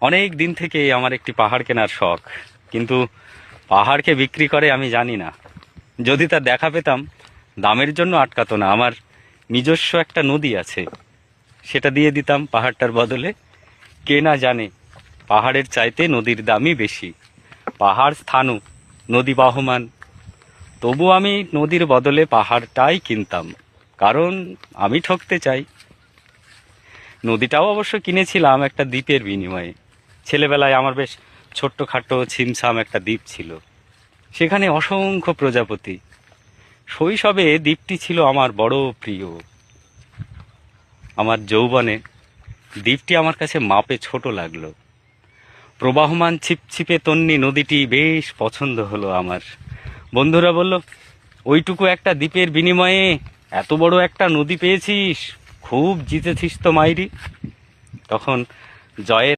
অনেক দিন থেকে আমার একটি পাহাড় কেনার শখ, কিন্তু পাহাড়কে বিক্রি করে আমি জানি না। যদি তার দেখা পেতাম, দামের জন্য আটকাতো না। আমার নিজস্ব একটা নদী আছে, সেটা দিয়ে দিতাম পাহাড়টার বদলে। কে না জানে পাহাড়ের চাইতে নদীর দামই বেশি। পাহাড় স্থাণু, নদী বহমান, তবু আমি নদীর বদলে পাহাড়টাই কিনতাম, কারণ আমি ঠকতে চাই। নদীটাও অবশ্য কিনেছিলাম একটা দ্বীপের বিনিময়ে। ছেলেবেলায় আমার বেশ ছোট্টখাটো ছিমছাম একটা দ্বীপ ছিল, সেখানে অসংখ্য প্রজাপতি। শৈশবে দ্বীপটি ছিল আমার বড় প্রিয়। আমার যৌবনে দ্বীপটি আমার কাছে মাপে ছোট লাগলো। প্রবাহমান ছিপছিপে তন্নি নদীটি বেশ পছন্দ হলো আমার। বন্ধুরা বলল, ওইটুকু একটা দ্বীপের বিনিময়ে এত বড় একটা নদী পেয়েছিস, খুব জিতেছিস তো মাইরি। তখন জয়ের